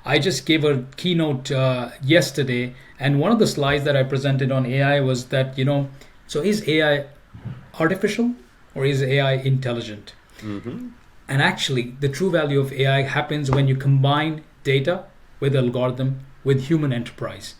I just gave a keynote yesterday, and one of the slides that I presented on AI was that, so is AI artificial or is AI intelligent? Hmm. And actually, the true value of AI happens when you combine data with algorithm with human enterprise.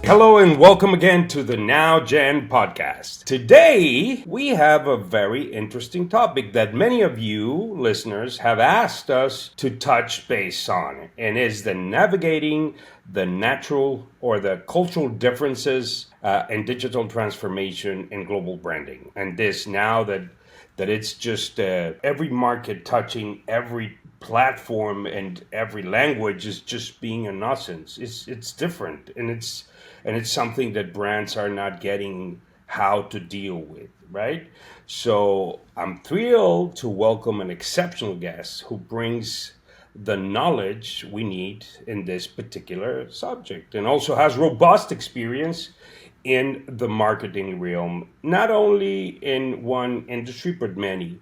Hello and welcome again to the Now Gen podcast. Today we have a very interesting topic that many of you listeners have asked us to touch base on, and is the navigating the natural or the cultural differences in digital transformation and global branding. And this now that it's just every market touching every platform and every language is just being a nonsense. It's different, and it's something that brands are not getting how to deal with, right? So I'm thrilled to welcome an exceptional guest who brings the knowledge we need in this particular subject and also has robust experience in the marketing realm, not only in one industry, but many,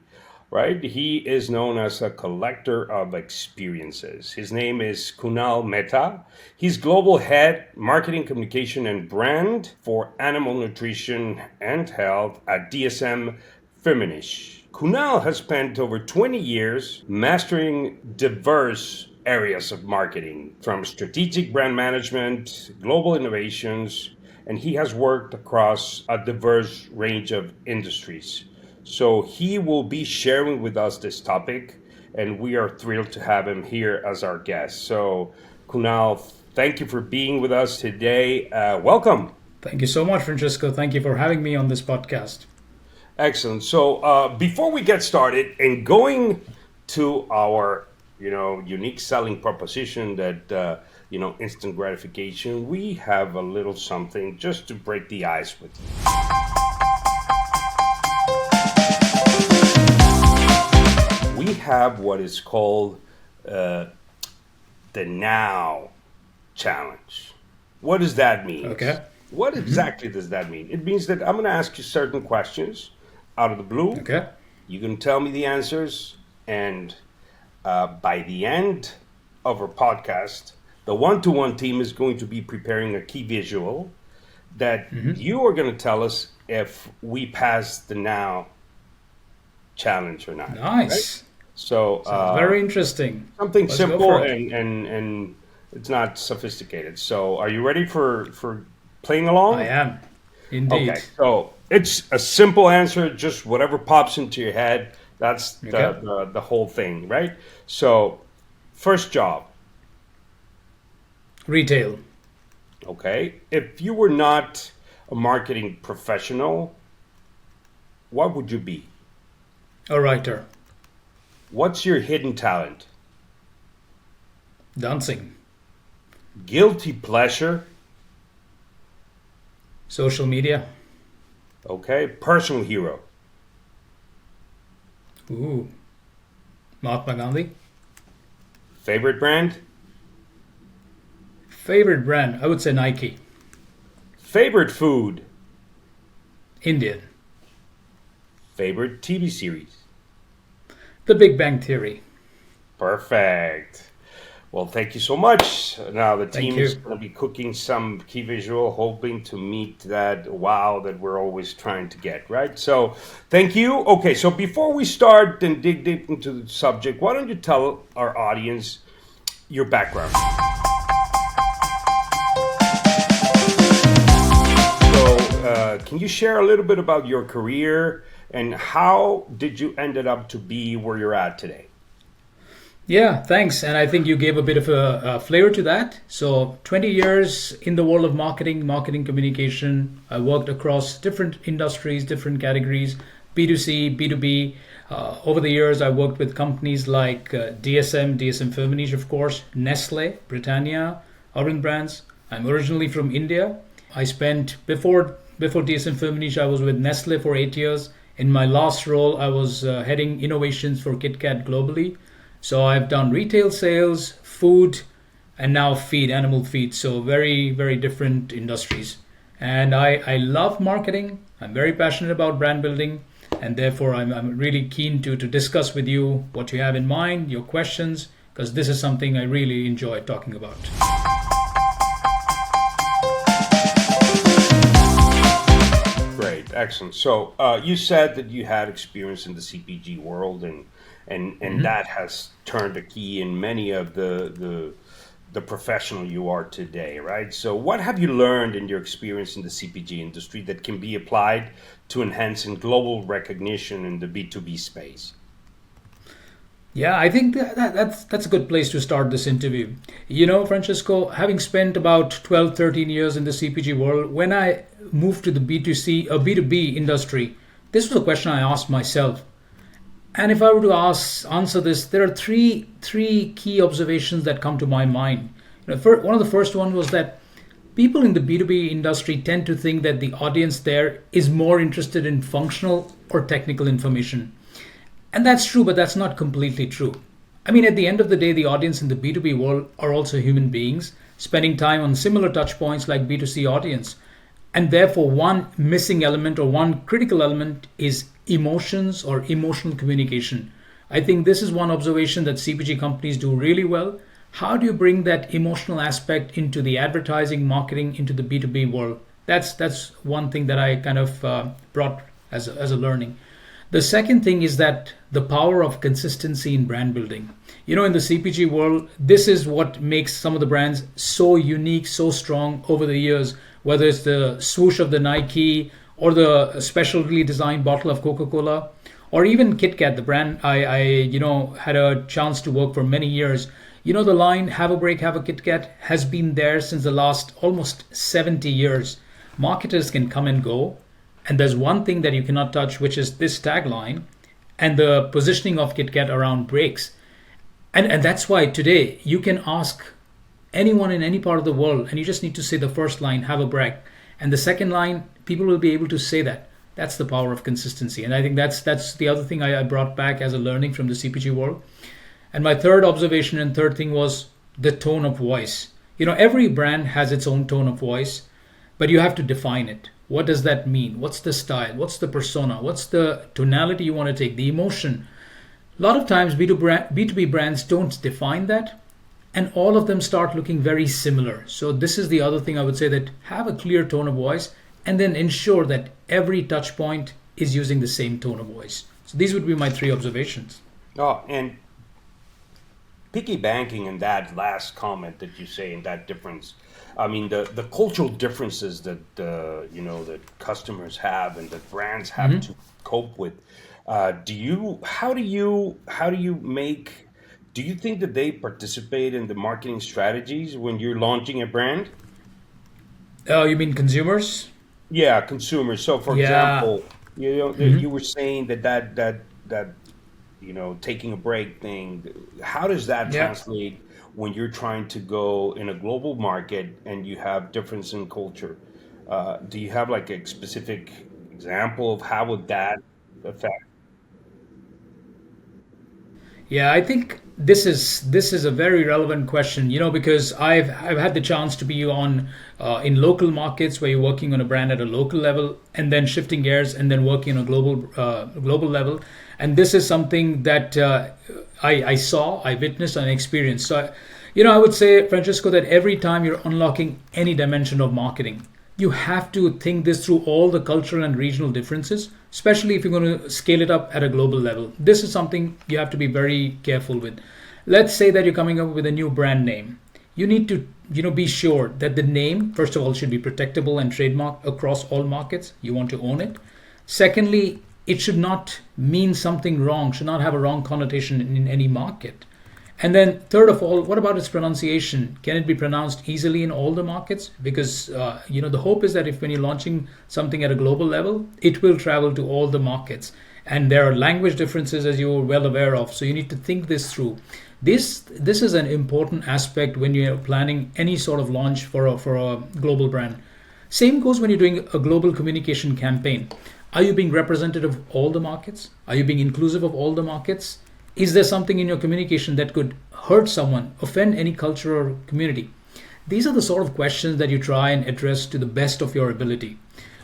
right? He is known as a collector of experiences. His name is Kunal Mehta. He's global head marketing, communication, and brand for animal nutrition and health at dsm-firmenich. Kunal has spent over 20 years mastering diverse areas of marketing, from strategic brand management, global innovations, and he has worked across a diverse range of industries. So he will be sharing with us this topic, and we are thrilled to have him here as our guest. So, Kunal, thank you for being with us today. Welcome. Thank you so much, Francisco. Thank you for having me on this podcast. Excellent. So, before we get started and going to our, unique selling proposition that, instant gratification, we have a little something just to break the ice with you. We have what is called the Now Challenge. What does that mean? Okay. What exactly does that mean? It means that I'm going to ask you certain questions out of the blue. Okay. You can tell me the answers, and by the end of our podcast, the one-to-one team is going to be preparing a key visual that you are going to tell us if we pass the Now Challenge or not. Nice. Right? So Very interesting. something Let's go simple for it. and it's not sophisticated. So are you ready for playing along? I am. Indeed. Okay. So it's a simple answer, just whatever pops into your head. That's Okay. the whole thing, right? So first job. Retail. Okay. If you were not a marketing professional, what would you be? A writer. What's your hidden talent? Dancing. Guilty pleasure. Social media. Okay. Personal hero. Ooh. Mahatma Gandhi. Favorite brand? Favorite brand? I would say Nike. Favorite food? Indian. Favorite TV series? The Big Bang Theory. Perfect. Well, thank you so much. Now the Thank team you. is going to be cooking some key visual, hoping to meet that wow that we're always trying to get, right? So thank you. Okay, so before we start and dig deep into the subject, why don't you tell our audience your background? So can you share a little bit about your career and how did you ended up to be where you're at today? Yeah, thanks. And I think you gave a bit of a flavor to that. So 20 years in the world of marketing communication. I worked across different industries, different categories, B2C, B2B. Over the years, I worked with companies like dsm-firmenich, of course, Nestle, Britannia, Urban Brands. I'm originally from India. I spent before dsm-firmenich, I was with Nestle for 8 years. In my last role, I was heading innovations for KitKat globally. So I've done retail sales, food, and now feed, animal feed. So very, very different industries. And I love marketing. I'm very passionate about brand building. And therefore, I'm really keen to discuss with you what you have in mind, your questions, because this is something I really enjoy talking about. Great, excellent. So you said that you had experience in the CPG world, and that has turned a key in many of the professional you are today, right? So what have you learned in your experience in the CPG industry that can be applied to enhancing global recognition in the B2B space? Yeah, I think that's a good place to start this interview. You know, Francisco, having spent about 12, 13 years in the CPG world, when I moved to the B2C or B2B industry, this was a question I asked myself. And if I were to answer this, there are three key observations that come to my mind. One of the first one was that people in the B2B industry tend to think that the audience there is more interested in functional or technical information. And that's true, but that's not completely true. I mean, at the end of the day, the audience in the B2B world are also human beings, spending time on similar touch points like B2C audience. And therefore, one missing element or one critical element is emotions or emotional communication. I think this is one observation that CPG companies do really well. How do you bring that emotional aspect into the advertising, marketing, into the B2B world? That's one thing that I kind of brought as a learning. The second thing is that the power of consistency in brand building. You know, in the CPG world, this is what makes some of the brands so unique, so strong over the years, whether it's the swoosh of the Nike or the specially designed bottle of Coca-Cola, or even KitKat, the brand I had a chance to work for many years. You know, the line "Have a break, have a KitKat" has been there since the last almost 70 years. Marketers can come and go, and there's one thing that you cannot touch, which is this tagline and the positioning of KitKat around breaks. And that's why today you can ask anyone in any part of the world, and you just need to say the first line, "Have a break," and the second line, people will be able to say that. That's the power of consistency. And I think that's the other thing I brought back as a learning from the CPG world. And my third observation and third thing was the tone of voice. You know, every brand has its own tone of voice, but you have to define it. What does that mean? What's the style? What's the persona? What's the tonality you want to take? The emotion. A lot of times B2B brands don't define that, and all of them start looking very similar. So this is the other thing I would say, that have a clear tone of voice and then ensure that every touch point is using the same tone of voice. So these would be my three observations. Oh, and piggybacking in that last comment that you say in that difference, I mean the cultural differences that that customers have and that brands have to cope with. How do you make? Do you think that they participate in the marketing strategies when you're launching a brand? Oh, you mean consumers? Yeah, consumers. So, for Yeah. example, you were saying that taking a break thing. How does that Yeah. translate when you're trying to go in a global market and you have difference in culture? Do you have like a specific example of how would that affect? Yeah, I think this is a very relevant question, because I've had the chance to be on in local markets where you're working on a brand at a local level, and then shifting gears and then working on a global level, and this is something that I saw, I witnessed, and experienced. So, I would say, Francisco, that every time you're unlocking any dimension of marketing, you have to think this through all the cultural and regional differences, especially if you're going to scale it up at a global level. This is something you have to be very careful with. Let's say that you're coming up with a new brand name. You need to, be sure that the name, first of all, should be protectable and trademarked across all markets. You want to own it. Secondly, it should not mean something wrong, should not have a wrong connotation in any market. And then third of all, what about its pronunciation? Can it be pronounced easily in all the markets? Because the hope is that if when you're launching something at a global level, it will travel to all the markets. And there are language differences, as you're well aware of. So you need to think this through. This is an important aspect when you're planning any sort of launch for a global brand. Same goes when you're doing a global communication campaign. Are you being representative of all the markets? Are you being inclusive of all the markets? Is there something in your communication that could hurt someone, offend any culture or community? These are the sort of questions that you try and address to the best of your ability.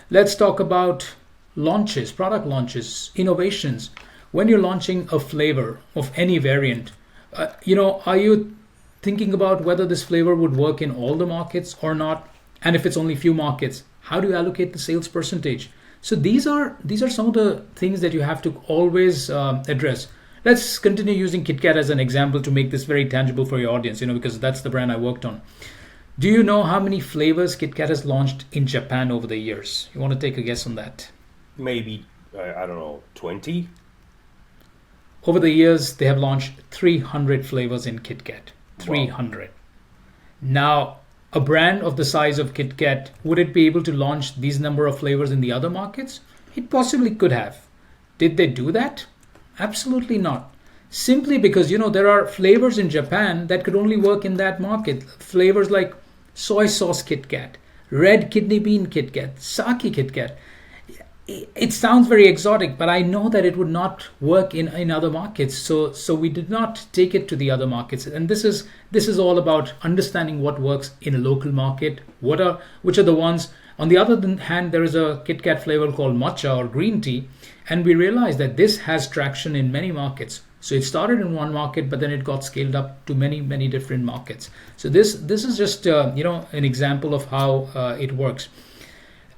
Let's talk about launches, product launches, innovations. When you're launching a flavor of any variant, are you thinking about whether this flavor would work in all the markets or not? And if it's only few markets, how do you allocate the sales percentage? So these are some of the things that you have to always address. Let's continue using KitKat as an example to make this very tangible for your audience, because that's the brand I worked on. Do you know how many flavors KitKat has launched in Japan over the years? You want to take a guess on that? Maybe, I don't know, 20? Over the years, they have launched 300 flavors in KitKat. 300. Wow. Now, a brand of the size of KitKat, would it be able to launch these number of flavors in the other markets? It possibly could have. Did they do that? Absolutely not. Simply because, there are flavors in Japan that could only work in that market. Flavors like soy sauce KitKat, red kidney bean KitKat, sake KitKat. It sounds very exotic, but I know that it would not work in other markets. So we did not take it to the other markets. And this is all about understanding what works in a local market. Which are the ones. On the other hand, there is a KitKat flavor called matcha or green tea, and we realized that this has traction in many markets. So it started in one market, but then it got scaled up to many different markets. So this is just an example of how it works.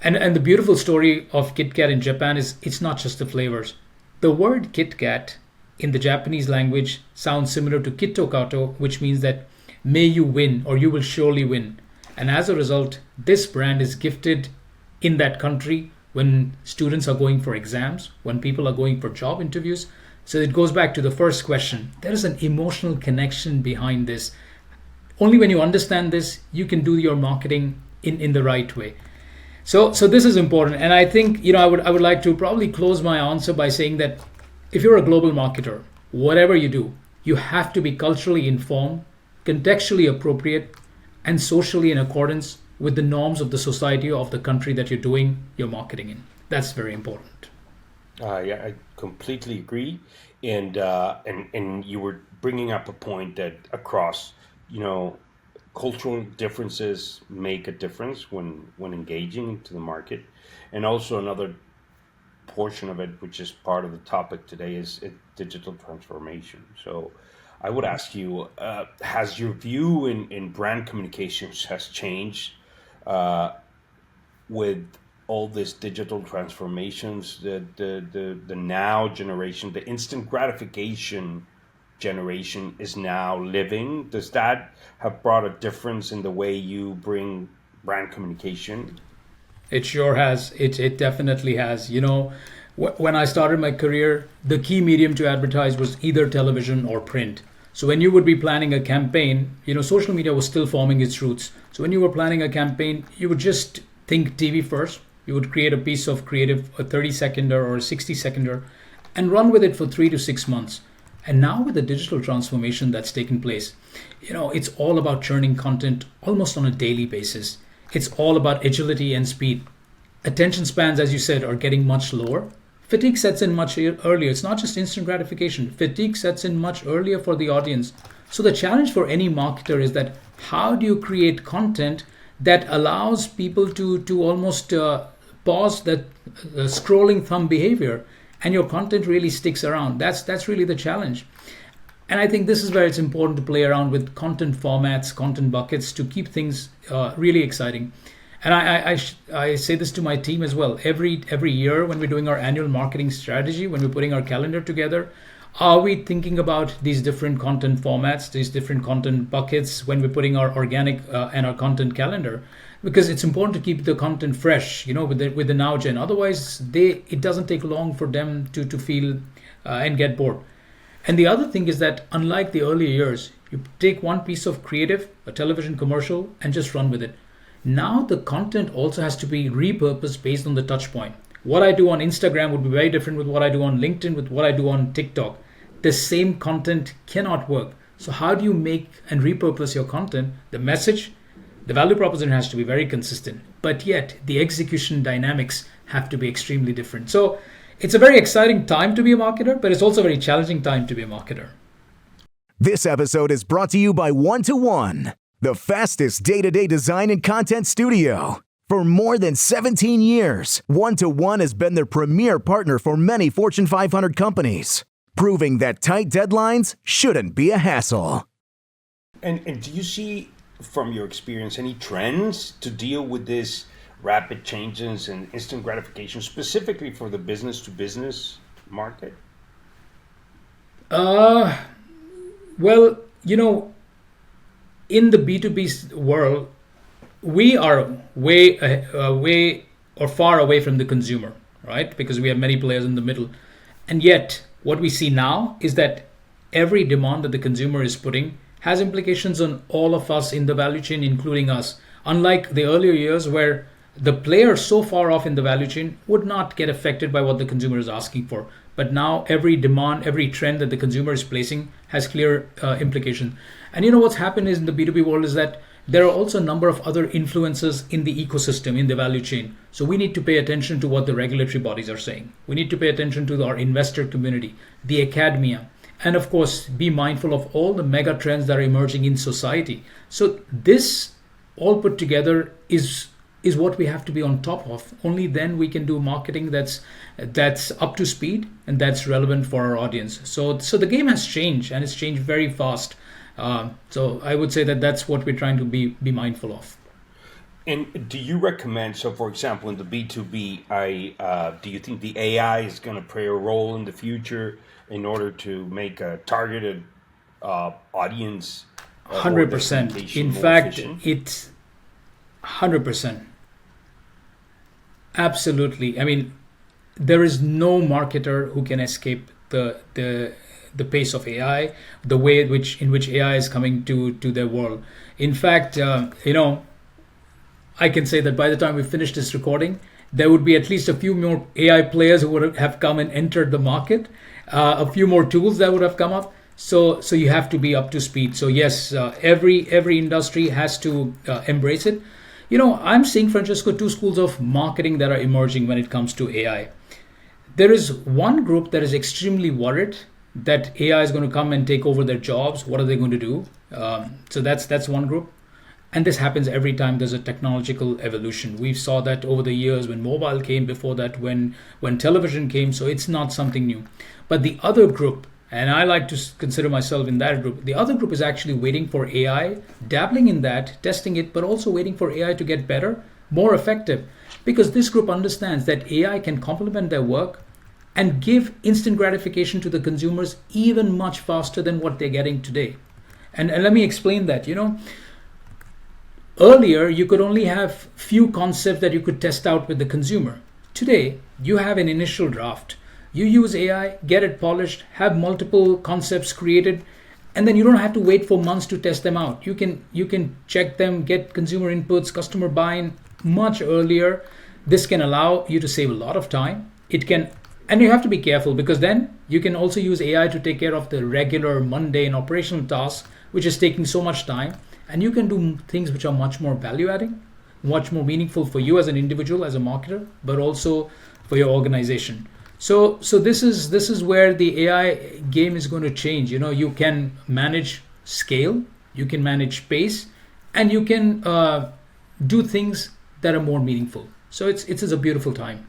And the beautiful story of KitKat in Japan is it's not just the flavors. The word KitKat in the Japanese language sounds similar to Kitto-kato, which means that may you win or you will surely win. And as a result, this brand is gifted in that country when students are going for exams, when people are going for job interviews. So it goes back to the first question. There is an emotional connection behind this. Only when you understand this, you can do your marketing in the right way. So this is important. And I think, I would like to probably close my answer by saying that if you're a global marketer, whatever you do, you have to be culturally informed, contextually appropriate, and socially in accordance with the norms of the society of the country that you're doing your marketing in. That's very important. Yeah, I completely agree. And you were bringing up a point that across, cultural differences make a difference when engaging into the market. And also another portion of it, which is part of the topic today, is digital transformation. So I would ask you, has your view in brand communications has changed with all these digital transformations, the now generation, the instant gratification generation is now living? Does that have brought a difference in the way you bring brand communication? It sure has. It definitely has. When I started my career, the key medium to advertise was either television or print. So when you would be planning a campaign, social media was still forming its roots. So when you were planning a campaign, you would just think TV first. You would create a piece of creative, a 30-seconder or a 60-seconder, and run with it for 3 to 6 months. And now with the digital transformation that's taken place, it's all about churning content almost on a daily basis. It's all about agility and speed. Attention spans, as you said, are getting much lower. Fatigue sets in much earlier. It's not just instant gratification. Fatigue sets in much earlier for the audience. So the challenge for any marketer is that how do you create content that allows people to almost pause that scrolling thumb behavior, and your content really sticks around. That's really the challenge. And I think this is where it's important to play around with content formats, content buckets to keep things really exciting. And I say this to my team as well. Every year when we're doing our annual marketing strategy, when we're putting our calendar together, are we thinking about these different content formats, these different content buckets when we're putting our organic and our content calendar? Because it's important to keep the content fresh, with the now gen. Otherwise, it doesn't take long for them to feel and get bored. And the other thing is that unlike the earlier years, you take one piece of creative, a television commercial, and just run with it. Now the content also has to be repurposed based on the touch point. What I do on Instagram would be very different with what I do on LinkedIn, with what I do on TikTok. The same content cannot work. So how do you make and repurpose your content? The message, the value proposition has to be very consistent, but yet the execution dynamics have to be extremely different. So it's a very exciting time to be a marketer, but it's also a very challenging time to be a marketer. This episode is brought to you by One-to-One, the fastest day-to-day design and content studio. For more than 17 years, One-to-One has been their premier partner for many Fortune 500 companies, proving that tight deadlines shouldn't be a hassle. And do you see, from your experience, any trends to deal with this rapid changes and instant gratification, specifically for the business-to-business market? Well, in the B2B world, we are way or far away from the consumer, right? Because we have many players in the middle. And yet, what we see now is that every demand that the consumer is putting has implications on all of us in the value chain, including us. Unlike the earlier years where the player so far off in the value chain would not get affected by what the consumer is asking for. But now every demand, every trend that the consumer is placing has clear implication. And what's happened is in the B2B world is that there are also a number of other influences in the ecosystem, in the value chain. So we need to pay attention to what the regulatory bodies are saying. We need to pay attention to our investor community, the academia, and of course, be mindful of all the mega trends that are emerging in society. So this all put together is what we have to be on top of. Only then we can do marketing that's up to speed and that's relevant for our audience. So the game has changed, and it's changed very fast. So I would say that that's what we're trying to be mindful of. And do you recommend, so for example, in the B2B, do you think the AI is going to play a role in the future in order to make a targeted audience? 100%. In fact, it's 100%. Absolutely. I mean, there is no marketer who can escape the pace of AI, the way in which AI is coming to their world. In fact, I can say that by the time we finish this recording, there would be at least a few more AI players who would have come and entered the market, a few more tools that would have come up. So you have to be up to speed. So yes, every industry has to embrace it. I'm seeing, Francesco, two schools of marketing that are emerging when it comes to AI. There is one group that is extremely worried that AI is going to come and take over their jobs. What are they going to do? So that's one group. And this happens every time there's a technological evolution. We saw that over the years when mobile came, before that when television came. So it's not something new. But the other group, and I like to consider myself in that group, the other group is actually waiting for AI, dabbling in that, testing it, but also waiting for AI to get better, more effective. Because this group understands that AI can complement their work and give instant gratification to the consumers even much faster than what they're getting today. And let me explain that. Earlier, you could only have few concepts that you could test out with the consumer. Today, you have an initial draft. You use AI, get it polished, have multiple concepts created, and then you don't have to wait for months to test them out. You can check them, get consumer inputs, customer buy-in much earlier. This can allow you to save a lot of time. And you have to be careful, because then you can also use AI to take care of the regular mundane operational tasks, which is taking so much time. And you can do things which are much more value-adding, much more meaningful for you as an individual, as a marketer, but also for your organization. So this is where the AI game is going to change. You can manage scale, you can manage pace, and you can do things that are more meaningful. So it's a beautiful time.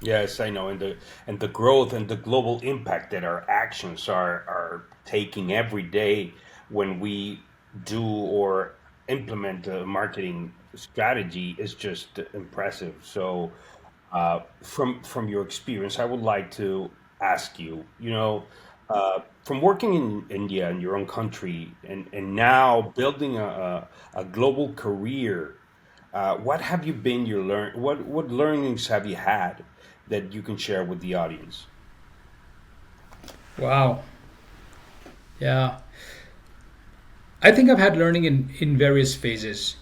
Yes, I know, and the growth and the global impact that our actions are taking every day when we do or implement a marketing strategy is just impressive. So, from your experience, I would like to ask you, from working in India in your own country and now building a global career, what have you been what learnings have you had that you can share with the audience? Wow. Yeah. I think I've had learning in various phases.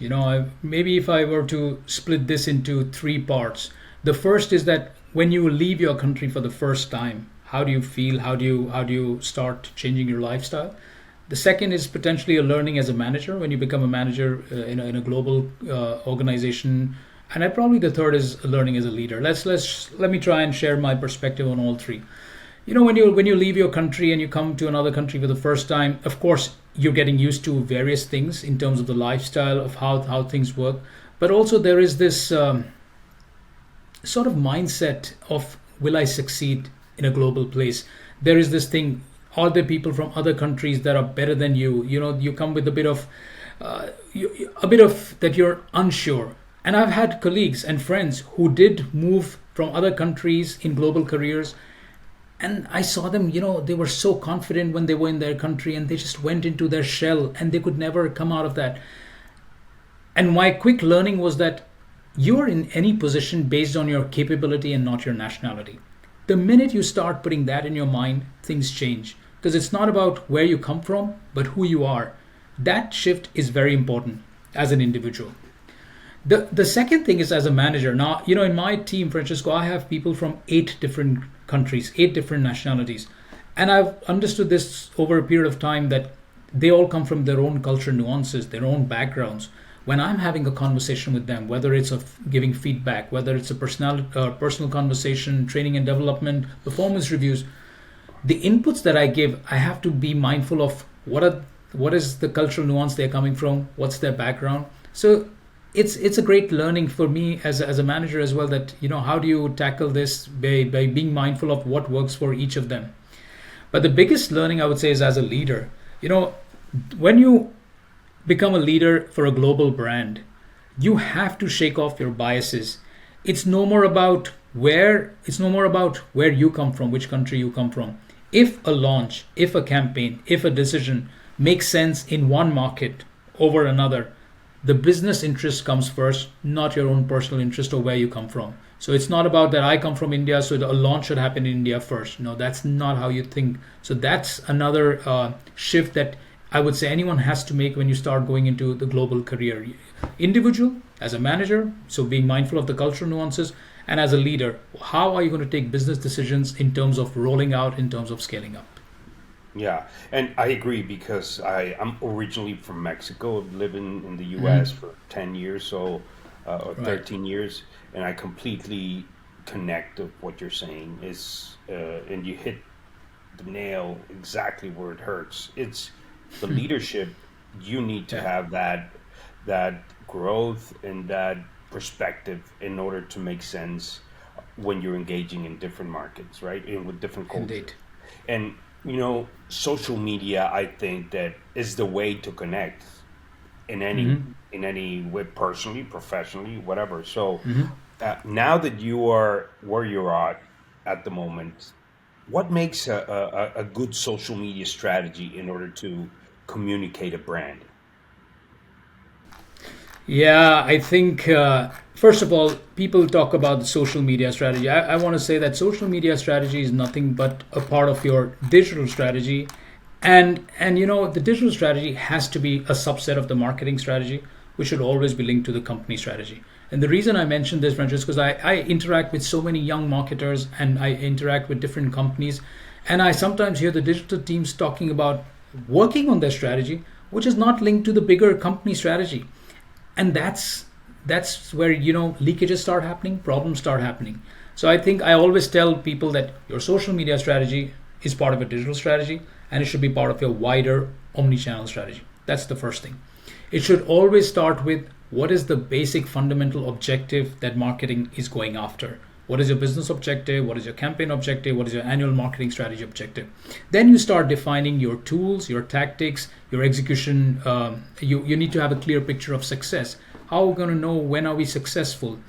Maybe if I were to split this into three parts, the first is that when you leave your country for the first time, how do you feel? How do you start changing your lifestyle? The second is potentially a learning as a manager when you become a manager in a global organization, and probably the third is learning as a leader. Let me try and share my perspective on all three. When you leave your country and you come to another country for the first time, of course you're getting used to various things in terms of the lifestyle of how things work, but also there is this sort of mindset of, will I succeed in a global place? There is this thing, are there people from other countries that are better than you? You come with a bit of that you're unsure. And I've had colleagues and friends who did move from other countries in global careers, and I saw them, they were so confident when they were in their country, and they just went into their shell and they could never come out of that. And my quick learning was that you're in any position based on your capability and not your nationality. The minute you start putting that in your mind, things change. Because it's not about where you come from, but who you are. That shift is very important as an individual. The second thing is as a manager. Now, in my team, Francisco, I have people from 8 different countries, 8 different nationalities. And I've understood this over a period of time that they all come from their own culture nuances, their own backgrounds. When I'm having a conversation with them, whether it's of giving feedback, whether it's a personal conversation, training and development, performance reviews, the inputs that I give, I have to be mindful of what is the cultural nuance they're coming from, what's their background. So it's a great learning for me as a manager as well, that how do you tackle this by being mindful of what works for each of them. But the biggest learning, I would say, is as a leader. When you become a leader for a global brand, you have to shake off your biases. It's no more about where you come from, which country you come from. If a launch, if a campaign, if a decision makes sense in one market over another, the business interest comes first, not your own personal interest or where you come from. So it's not about that I come from India, so a launch should happen in India first. No, that's not how you think. So that's another shift that I would say anyone has to make when you start going into the global career. Individual, as a manager, so being mindful of the cultural nuances, and as a leader, how are you going to take business decisions in terms of rolling out, in terms of scaling up? Yeah, and I agree because I'm originally from Mexico, living in the US for 10 years or 13 years, and I completely connect with what you're saying. And you hit the nail exactly where it hurts. It's the leadership. You need to have that growth and that perspective in order to make sense when you're engaging in different markets, right? And with different cultures. Indeed. And social media, I think that is the way to connect in any way, personally, professionally, whatever. So now that you are where you're at the moment, what makes a good social media strategy in order to communicate a brand? Yeah, I think, first of all, people talk about the social media strategy. I want to say that social media strategy is nothing but a part of your digital strategy. And the digital strategy has to be a subset of the marketing strategy, which should always be linked to the company strategy. And the reason I mentioned this, Francesco, is I interact with so many young marketers and I interact with different companies. And I sometimes hear the digital teams talking about working on their strategy, which is not linked to the bigger company strategy. And that's where, leakages start happening, problems start happening. So I think I always tell people that your social media strategy is part of a digital strategy and it should be part of your wider omni-channel strategy. That's the first thing. It should always start with what is the basic fundamental objective that marketing is going after. What is your business objective? What is your campaign objective? What is your annual marketing strategy objective? Then you start defining your tools, your tactics, your execution. You need to have a clear picture of success. How are we going to know when are we successful?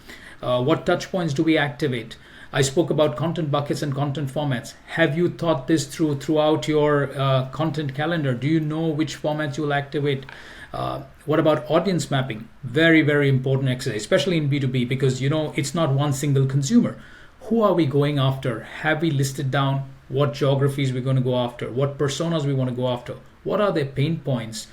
What touch points do we activate? I spoke about content buckets and content formats. Have you thought this throughout your content calendar? Do you know which formats you will activate? What about audience mapping? Very, very important exercise, especially in B2B, because it's not one single consumer. Who are we going after? Have we listed down what geographies we're going to go after? What personas we want to go after? What are their pain points?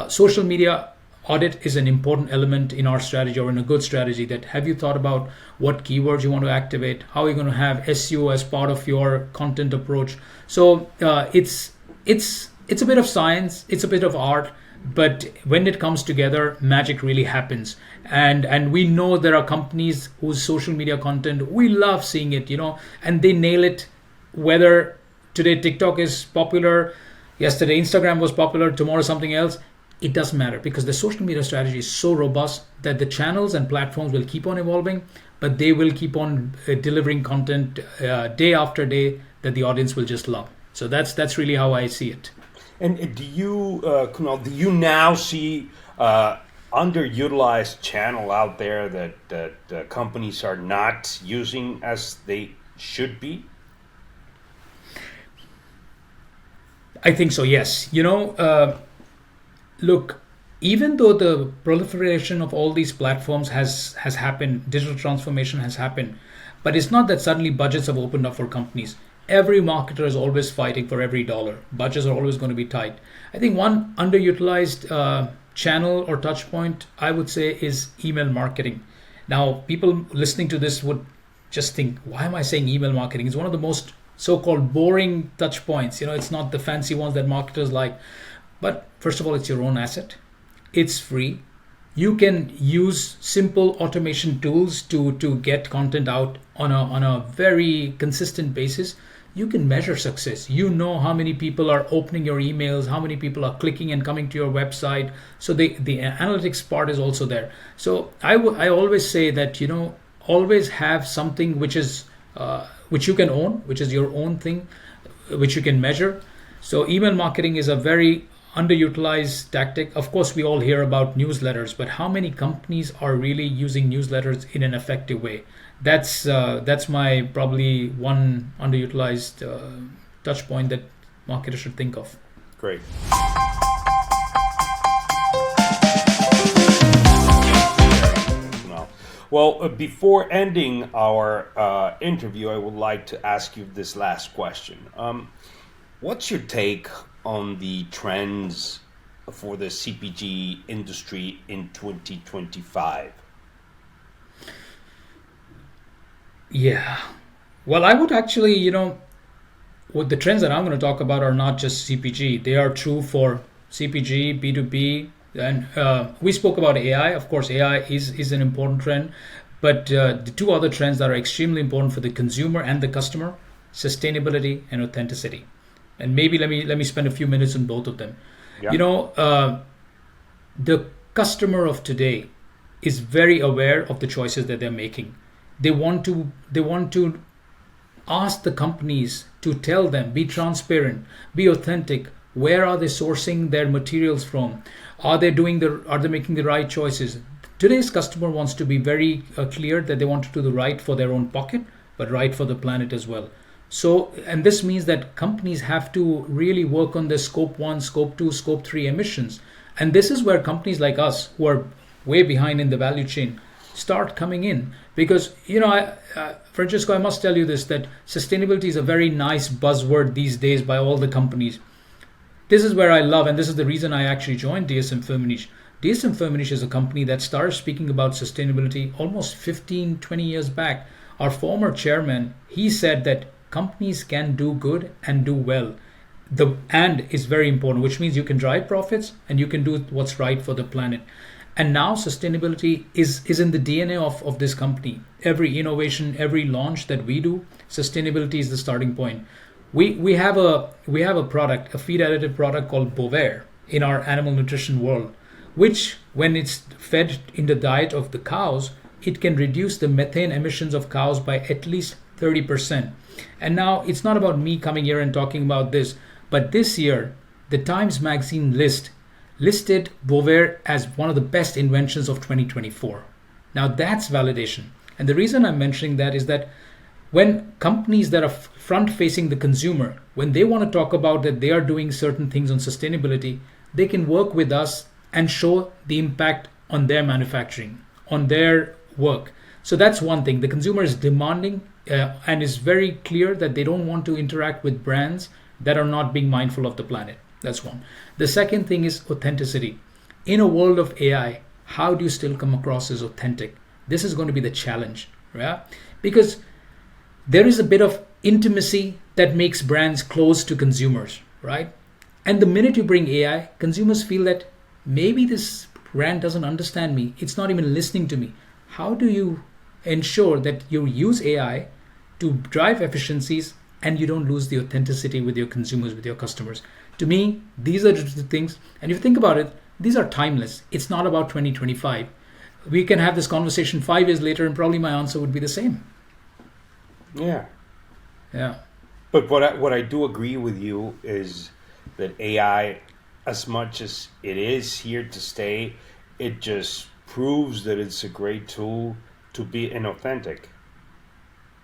Social media audit is an important element in our strategy or in a good strategy. That have you thought about what keywords you want to activate? How are you going to have SEO as part of your content approach? So it's a bit of science, it's a bit of art, but when it comes together, magic really happens. And we know there are companies whose social media content, we love seeing it, and they nail it. Whether today TikTok is popular, yesterday Instagram was popular, tomorrow something else, it doesn't matter, because the social media strategy is so robust that the channels and platforms will keep on evolving, but they will keep on delivering content day after day that the audience will just love. So that's really how I see it. And do you, Kunal, do you now see underutilized channel out there that companies are not using as they should be? I think so, yes. Look, even though the proliferation of all these platforms has happened, digital transformation has happened, but it's not that suddenly budgets have opened up for companies. Every marketer is always fighting for every dollar. Budgets are always going to be tight. I think one underutilized channel or touch point, I would say, is email marketing. Now, people listening to this would just think, why am I saying email marketing? It's one of the most so-called boring touch points. It's not the fancy ones that marketers like. But first of all, it's your own asset. It's free. You can use simple automation tools to get content out on a very consistent basis. You can measure success. You know how many people are opening your emails, how many people are clicking and coming to your website. So the analytics part is also there. So I always say that, always have something which you can own, which is your own thing, which you can measure. So email marketing is a very underutilized tactic. Of course, we all hear about newsletters, but how many companies are really using newsletters in an effective way? That's my probably one underutilized touch point that marketers should think of. Great. Well, before ending our interview, I would like to ask you this last question. What's your take on the trends for the CPG industry in 2025? Yeah. Well, I would actually, what the trends that I'm going to talk about are not just CPG. They are true for CPG, B2B, and we spoke about AI. Of course, AI is an important trend, but the two other trends that are extremely important for the consumer and the customer: sustainability and authenticity. And maybe let me spend a few minutes on both of them. Yeah. The customer of today is very aware of the choices that they're making. They want to ask the companies to tell them, be transparent, be authentic. Where are they sourcing their materials from? Are they making the right choices? Today's customer wants to be very clear that they want to do the right for their own pocket, but right for the planet as well. So, and this means that companies have to really work on their scope 1, scope 2, scope 3 emissions. And this is where companies like us, who are way behind in the value chain, start coming in. Because, Francesco, I must tell you this, that sustainability is a very nice buzzword these days by all the companies. This is where I love, and this is the reason I actually joined dsm-firmenich. dsm-firmenich is a company that started speaking about sustainability almost 15, 20 years back. Our former chairman, he said that companies can do good and do well. The and is very important, which means you can drive profits and you can do what's right for the planet. And now sustainability is in the DNA of this company. Every innovation, every launch that we do, sustainability is the starting point. We have a product, a feed additive product called Bovaer in our animal nutrition world, which when it's fed in the diet of the cows, it can reduce the methane emissions of cows by at least 30%. And now it's not about me coming here and talking about this, but this year, the Times Magazine listed Bovaer as one of the best inventions of 2024. Now that's validation. And the reason I'm mentioning that is that when companies that are front-facing the consumer, when they want to talk about that they are doing certain things on sustainability, they can work with us and show the impact on their manufacturing, on their work. So that's one thing. The consumer is demanding and is very clear that they don't want to interact with brands that are not being mindful of the planet. That's one. The second thing is authenticity. in a world of AI, how do you still come across as authentic? This is going to be the challenge, yeah? Because there is a bit of intimacy that makes brands close to consumers, right? And the minute you bring AI, consumers feel that maybe this brand doesn't understand me. It's not even listening to me. How do you ensure that you use AI to drive efficiencies and you don't lose the authenticity with your consumers, with your customers? To me, these are the things. And if you think about it, these are timeless. It's not about 2025. We can have this conversation 5 years later and probably my answer would be the same. Yeah. Yeah. But what I do agree with you is that AI, as much as it is here to stay, it just proves that it's a great tool to be inauthentic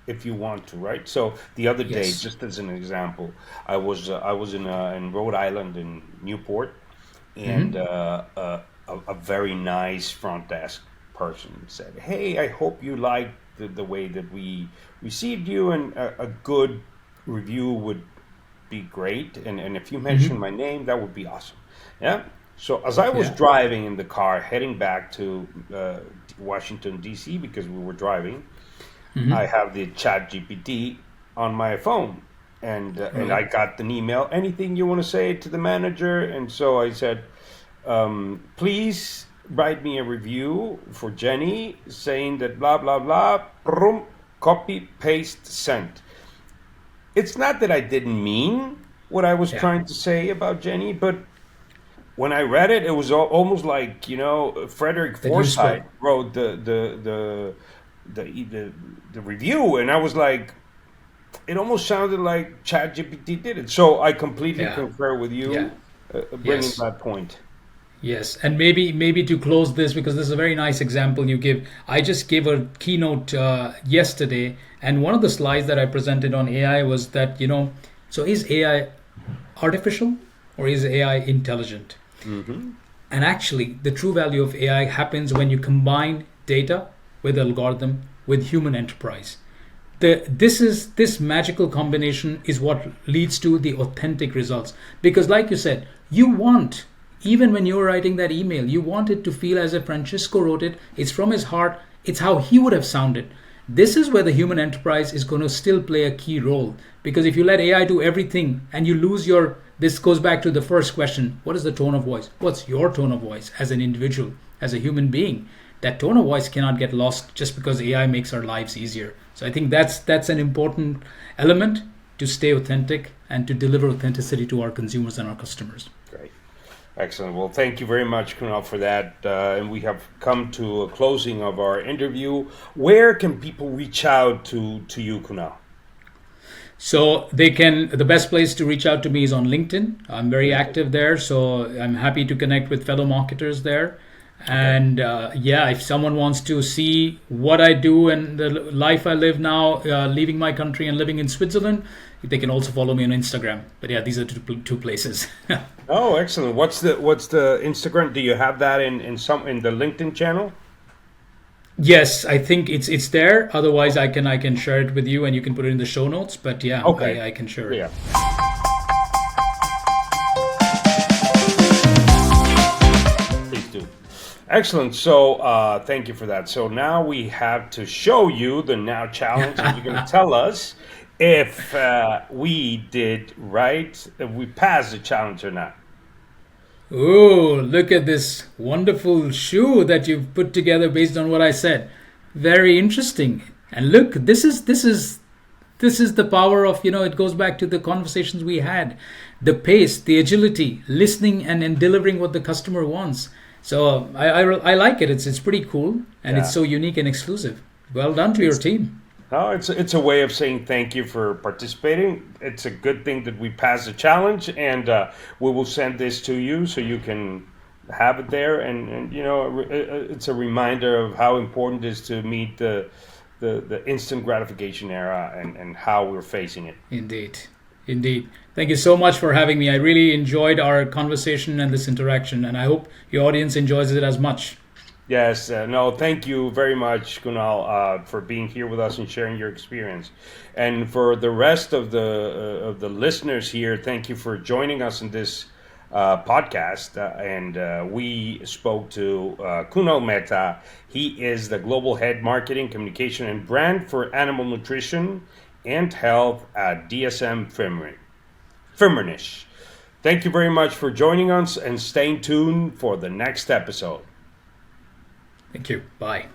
if you want to, right? So the other day, Yes. just as an example, I was in Rhode Island in Newport, and a very nice front desk person said, "Hey, I hope you liked the way that we received you, and a good review would be great. And if you mention my name, that would be awesome." Yeah. So as I was Yeah. driving in the car heading back to Washington D.C. because we were driving, I have the Chat GPT on my phone, and I Right. got an email. Anything you want to say to the manager? And so I said, please write me a review for Jenny saying that blah blah blah. Brum, copy paste sent. It's not that I didn't mean what I was Yeah. trying to say about Jenny, but when I read it, it was almost like, Frederick That you Forsyth spoke. wrote the review, and I was like, it almost sounded like ChatGPT did it. So I completely Yeah. concur with Yeah. you, bringing Yes. that point. Yes, and maybe to close this, because this is a very nice example you give. I just gave a keynote yesterday, and one of the slides that I presented on AI was that, so is AI artificial or is AI intelligent? Hmm. And actually, the true value of AI happens when you combine data with algorithm with human enterprise. This magical combination is what leads to the authentic results, because like you said, you want, even when you're writing that email, you want it to feel as if Francisco wrote it. It's from his heart. It's how he would have sounded. This is where the human enterprise is going to still play a key role, because if you let AI do everything and you lose your, this goes back to the first question, what is the tone of voice? What's your tone of voice as an individual, as a human being? That tone of voice cannot get lost just because AI makes our lives easier. So I think that's an important element to stay authentic and to deliver authenticity to our consumers and our customers. Great. Excellent. Well, thank you very much, Kunal, for that. And we have come to a closing of our interview. Where can people reach out to you, Kunal? So the best place to reach out to me is on LinkedIn. I'm very LinkedIn. active there, so I'm happy to connect with fellow marketers there. Okay. And yeah, if someone wants to see what I do and the life I live now, leaving my country and living in Switzerland, they can also follow me on Instagram. But yeah, these are two places. Oh, excellent. What's the Instagram? Do you have that in the LinkedIn channel? Yes, I think it's there. Otherwise, I can share it with you and you can put it in the show notes. But yeah, Okay. I can share it. Yeah. Please do. Excellent. So, thank you for that. So now we have to show you the now challenge, and you're going to tell us if we did right, if we passed the challenge or not. Oh, look at this wonderful shoe that you've put together based on what I said. Very interesting. And look, this is the power of, it goes back to the conversations we had, the pace, the agility, listening and delivering what the customer wants. So I like it. It's pretty cool, and it's Yeah. so unique and exclusive. Well done to your It's team. No, it's a way of saying thank you for participating. It's a good thing that we passed the challenge, and we will send this to you so you can have it there. And it's a reminder of how important it is to meet the instant gratification era and how we're facing it. Indeed. Indeed. Thank you so much for having me. I really enjoyed our conversation and this interaction, and I hope your audience enjoys it as much. Yes, no, thank you very much, Kunal, for being here with us and sharing your experience. And for the rest of the listeners here, thank you for joining us in this podcast, and we spoke to Kunal Mehta. He is the global head marketing, communication, and brand for animal nutrition and health at dsm-firmenich. Thank you very much for joining us, and staying tuned for the next episode. Thank you. Bye.